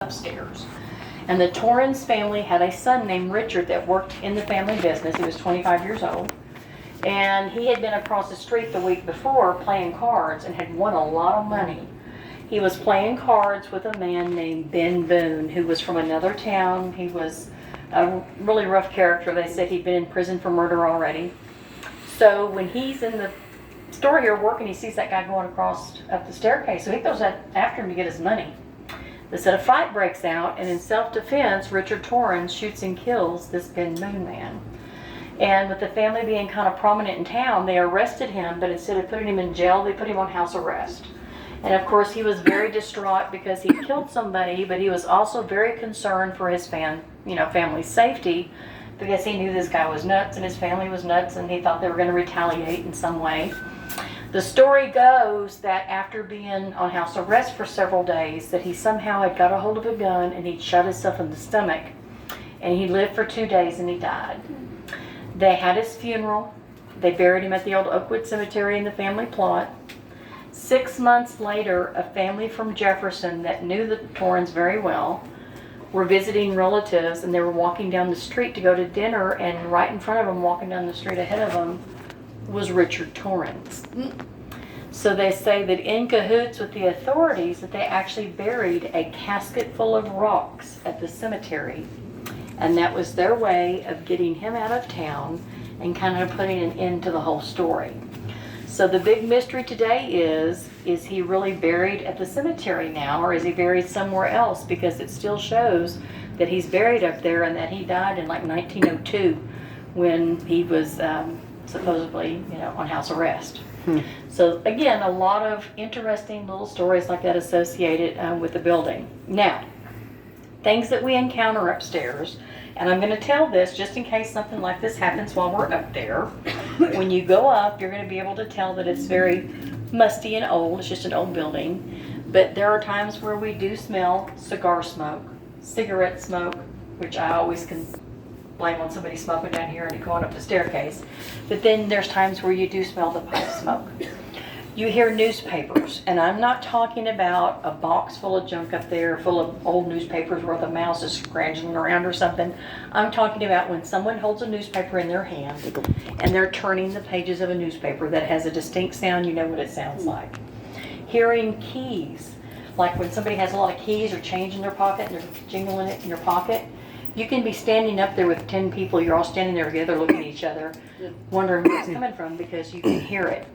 upstairs. And the Torrens family had a son named Richard that worked in the family business. He was 25 years old. And he had been across the street the week before playing cards and had won a lot of money. He was playing cards with a man named Ben Boone, who was from another town. He was a really rough character. They said he'd been in prison for murder already. So when he's in the store here working, he sees that guy going across up the staircase. So he goes after him to get his money. They said a fight breaks out, and in self-defense, Richard Torrens shoots and kills this Ben Boone man. And with the family being kind of prominent in town, they arrested him, but instead of putting him in jail, they put him on house arrest. And of course, he was very distraught because he killed somebody, but he was also very concerned for his family's safety, because he knew this guy was nuts and his family was nuts, and he thought they were going to retaliate in some way. The story goes that after being on house arrest for several days, that he somehow had got a hold of a gun and he'd shot himself in the stomach, and he lived for 2 days and he died. They had his funeral. They buried him at the old Oakwood Cemetery in the family plot. 6 months later, a family from Jefferson that knew the Torrens very well were visiting relatives, and they were walking down the street to go to dinner, and right in front of them, walking down the street ahead of them, was Richard Torrens. So they say that in cahoots with the authorities, that they actually buried a casket full of rocks at the cemetery, and that was their way of getting him out of town and kind of putting an end to the whole story. So the big mystery today is he really buried at the cemetery now, or is he buried somewhere else? Because it still shows that he's buried up there, and that he died in like 1902 when he was supposedly, on house arrest. So again, a lot of interesting little stories like that associated with the building. Now, things that we encounter upstairs, and I'm going to tell this just in case something like this happens while we're up there. When you go up, you're going to be able to tell that it's very musty and old. It's just an old building. But there are times where we do smell cigar smoke, cigarette smoke, which I always can blame on somebody smoking down here and going up the staircase. But then there's times where you do smell the pipe smoke. You hear newspapers, and I'm not talking about a box full of junk up there, full of old newspapers where the mouse is scratching around or something. I'm talking about when someone holds a newspaper in their hand and they're turning the pages of a newspaper that has a distinct sound. You know what it sounds like. Hearing keys, like when somebody has a lot of keys or change in their pocket and they're jingling it in your pocket. You can be standing up there with 10 people, you're all standing there together looking at each other, wondering where it's coming from because you can hear it.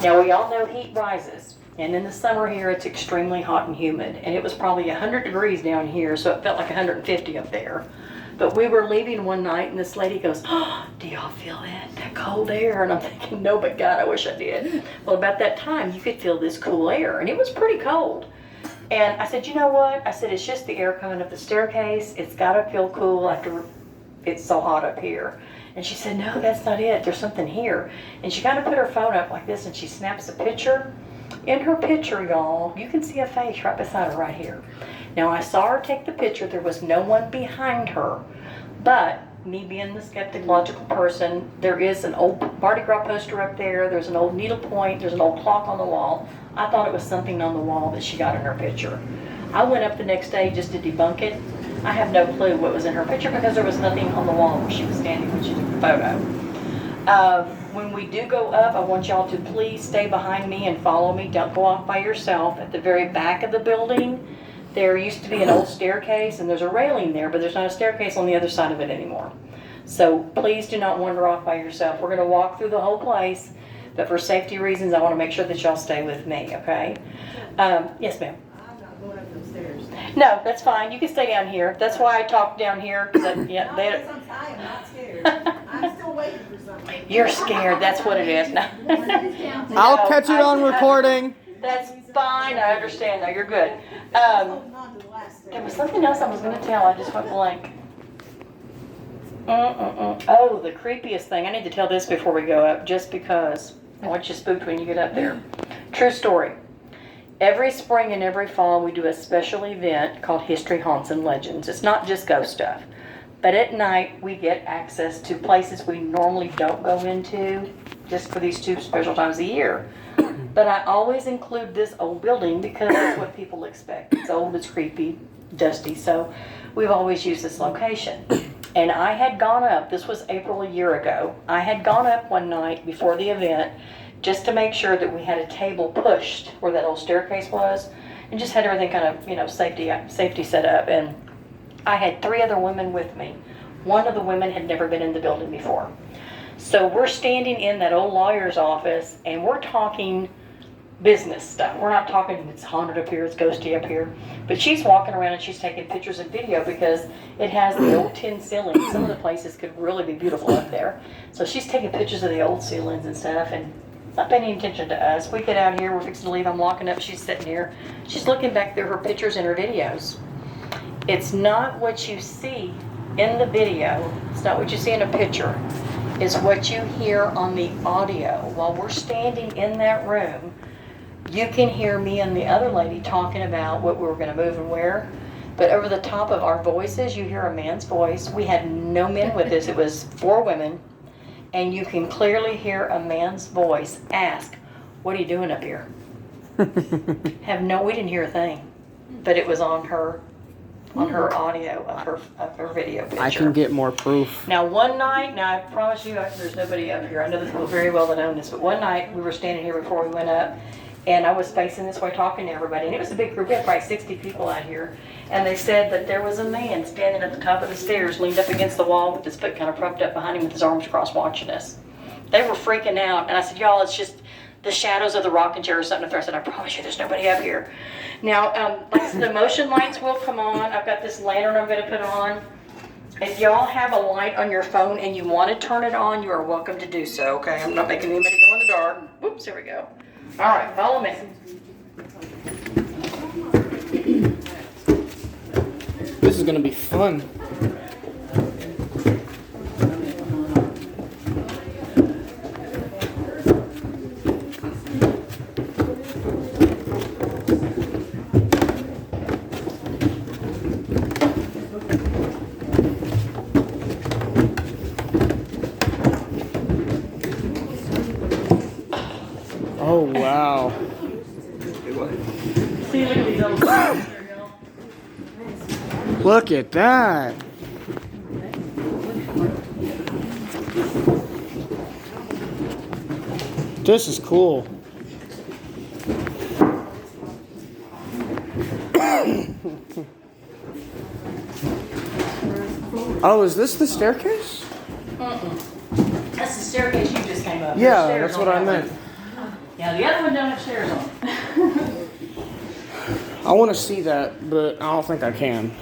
Now, we all know heat rises, and in the summer here it's extremely hot and humid, and it was probably 100 degrees down here, so it felt like 150 up there. But we were leaving one night, and this lady goes, "Oh, do y'all feel that cold air?" And I'm thinking, no, but God, I wish I did. Well, about that time, you could feel this cool air, and it was pretty cold. And I said, you know what? I said, it's just the air coming up the staircase. It's got to feel cool after it's so hot up here. And she said, no, that's not it. There's something here. And she kind of put her phone up like this, and she snaps a picture. In her picture, y'all, you can see a face right beside her right here. Now, I saw her take the picture. There was no one behind her. But me being the skeptic, logical person, there is an old Mardi Gras poster up there. There's an old needlepoint. There's an old clock on the wall. I thought it was something on the wall that she got in her picture. I went up the next day just to debunk it. I have no clue what was in her picture because there was nothing on the wall where she was standing when she took the photo. When we do go up, I want y'all to please stay behind me and follow me. Don't go off by yourself. At the very back of the building, there used to be an old staircase, and there's a railing there, but there's not a staircase on the other side of it anymore. So please do not wander off by yourself. We're going to walk through the whole place, but for safety reasons, I want to make sure that y'all stay with me, okay? Yes, ma'am. I'm not going up those stairs. No, that's fine. You can stay down here. That's why I talked down here. I am not scared. I'm still waiting for something. You're scared. That's what it is. No. I'll catch it on recording. That's fine. I understand. No, you're good. Holding on to the last stair. There was something else I was going to tell. I just went blank. Oh, the creepiest thing. I need to tell this before we go up, just because I want you spooked when you get up there. True story. Every spring and every fall, we do a special event called History, Haunts, and Legends. It's not just ghost stuff. But at night, we get access to places we normally don't go into, just for these 2 special times a year. But I always include this old building because that's what people expect. It's old, it's creepy, dusty. So we've always used this location. And I had gone up, this was April a year ago, I had gone up one night before the event just to make sure that we had a table pushed where that old staircase was, and just had everything kind of, safety set up. And I had 3 other women with me. One of the women had never been in the building before. So we're standing in that old lawyer's office and we're talking business stuff. We're not talking it's haunted up here, it's ghosty up here. But she's walking around and she's taking pictures and video because it has the old tin ceilings. Some of the places could really be beautiful up there. So she's taking pictures of the old ceilings and stuff and not paying any attention to us. We get out here, we're fixing to leave, I'm locking up, she's sitting here. She's looking back through her pictures and her videos. It's not what you see in the video, it's not what you see in a picture, it's what you hear on the audio. While we're standing in that room, you can hear me and the other lady talking about what we were going to move and where, but over the top of our voices, you hear a man's voice. We had no men with us, it was 4 women, and you can clearly hear a man's voice ask, "What are you doing up here?" We didn't hear a thing, but it was on her audio of her video picture. I can get more proof. Now one night, I promise you there's nobody up here. I know this people very well that own this, but one night we were standing here before we went up, and I was facing this way talking to everybody, and it was a big group. We had probably 60 people out here, and they said that there was a man standing at the top of the stairs, leaned up against the wall with his foot kind of propped up behind him with his arms crossed watching us. They were freaking out, and I said, "Y'all, it's just the shadows of the rocking chair or something up there." I said, "I promise you there's nobody up here." Now, the motion lights will come on. I've got this lantern I'm going to put on. If y'all have a light on your phone and you want to turn it on, you are welcome to do so, okay? I'm not making anybody go in the dark. Whoops, here we go. All right, follow me. This is gonna be fun. Oh wow. See, look at these old cars. Look at that. This is cool. Oh, is this the staircase? That's the staircase you just came up. Yeah, There's that's stairs what on I that meant. one. Yeah, the other one don't have stairs on it. I want to see that, but I don't think I can.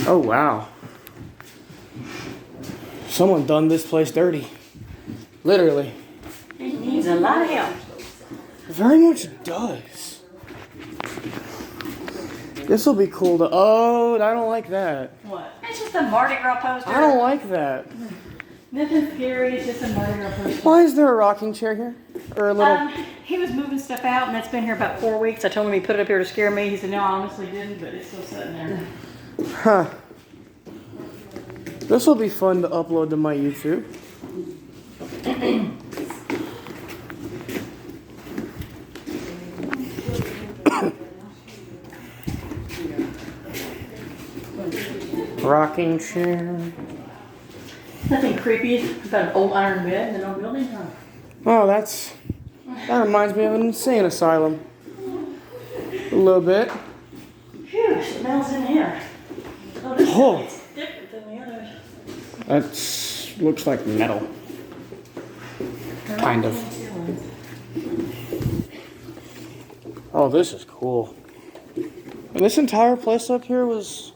Oh, wow. Someone done this place dirty. Literally. It needs a lot of help. Very much does. This will be cool to... Oh, I don't like that. What? It's just a Mardi Gras poster. I don't like that. Nothing scary, it's just a Mardi Gras poster. Why is there a rocking chair here? Or a little... He was moving stuff out, and that's been here about 4 weeks. I told him he put it up here to scare me. He said, "No, I honestly didn't, but it's still sitting there." Huh. This will be fun to upload to my YouTube. Rocking chair. Nothing creepy about an old iron bed in an old building, huh? Oh, that reminds me of an insane asylum. A little bit. Phew, it smells in here. Oh, this Oh. is different than the others. That looks like metal. Kind of. Oh, this is cool. And this entire place up here was...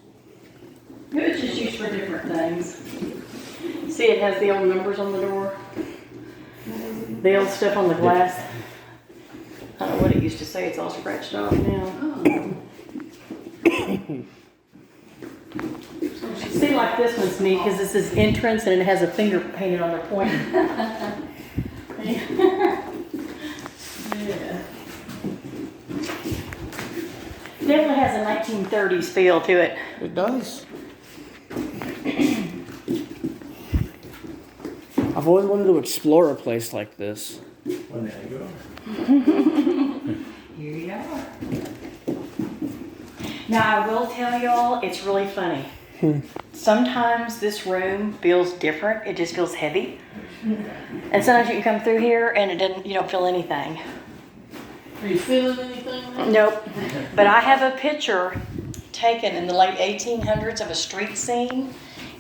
It was just used for different things. See, it has the old numbers on the door. The old stuff on the glass. I don't know what it used to say. It's all scratched off now. See, like this one's neat because this is entrance and it has a finger painted on the point. Yeah. Definitely has a 1930s feel to it. It does. I've always wanted to explore a place like this. Well, there you go. Here you are. Now, I will tell y'all, it's really funny. Sometimes this room feels different. It just feels heavy. And sometimes you can come through here and you don't feel anything. Are you feeling anything? Nope. But I have a picture taken in the late 1800s of a street scene.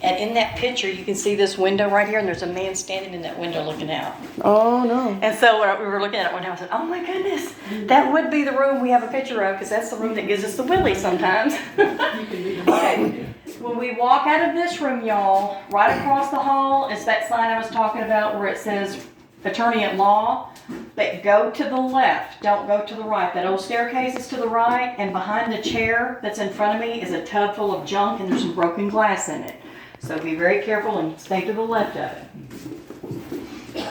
And in that picture, you can see this window right here, and there's a man standing in that window looking out. Oh no. And so when we were looking at it one time, I said, oh my goodness, that would be the room we have a picture of, because that's the room that gives us the willies sometimes. Okay. When we walk out of this room, y'all, right across the hall is that sign I was talking about where it says attorney at law. But go to the left, don't go to the right. That old staircase is to the right, and behind the chair that's in front of me is a tub full of junk, and there's some broken glass in it. So be very careful and stay to the left of it.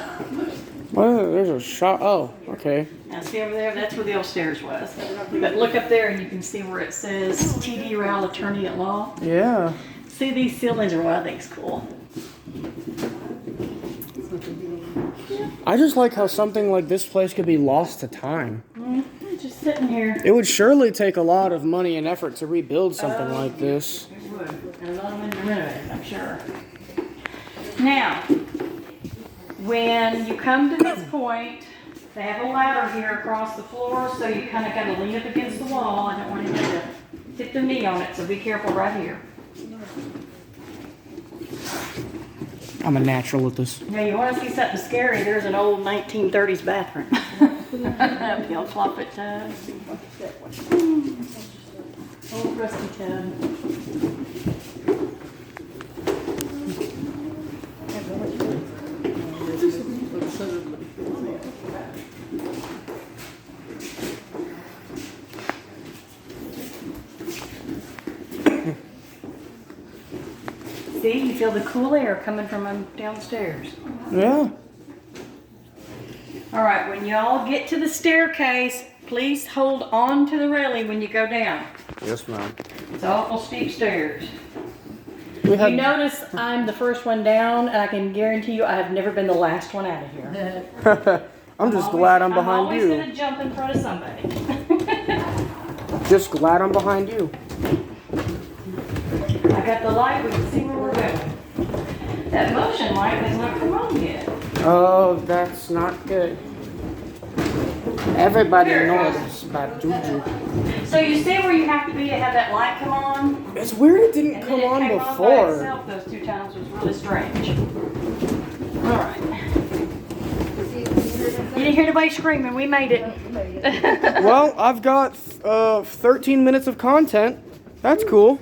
Well, there's a shot. Oh, okay. Now see over there, that's where the old stairs was. But look up there and you can see where it says T.D. Rowell, attorney at law. Yeah. See, these ceilings are what I think is cool. I just like how something like this place could be lost to time. Just sitting here. It would surely take a lot of money and effort to rebuild something like this. It would. And a lot of money to renovate it, I'm sure. Now, when you come to this point, they have a ladder here across the floor, so you kind of got to lean up against the wall. I don't want you to hit the knee on it, so be careful right here. I'm a natural at this. Now, you want to see something scary, there's an old 1930s bathroom. Uphill flop it, old rusty tub. See, you feel the cool air coming from downstairs. Yeah. All right, when y'all get to the staircase, please hold on to the railing when you go down. Yes, ma'am. It's awful steep stairs. We You had, notice I'm the first one down, and I can guarantee you I have never been the last one out of here. I'm just glad I'm I'm behind always you. gonna jump in front of somebody. Just glad I'm behind you. I got the light, we can see where we're going. That motion light has not come on yet. Oh, that's not good. Everybody Here it knows goes. about juju. So you see where you have to be to have that light come on? It's weird it didn't And come then it on came on by before. itself those two times was really strange. All right. You didn't hear nobody screaming. We made it. Well, I've got 13 minutes of content. That's cool.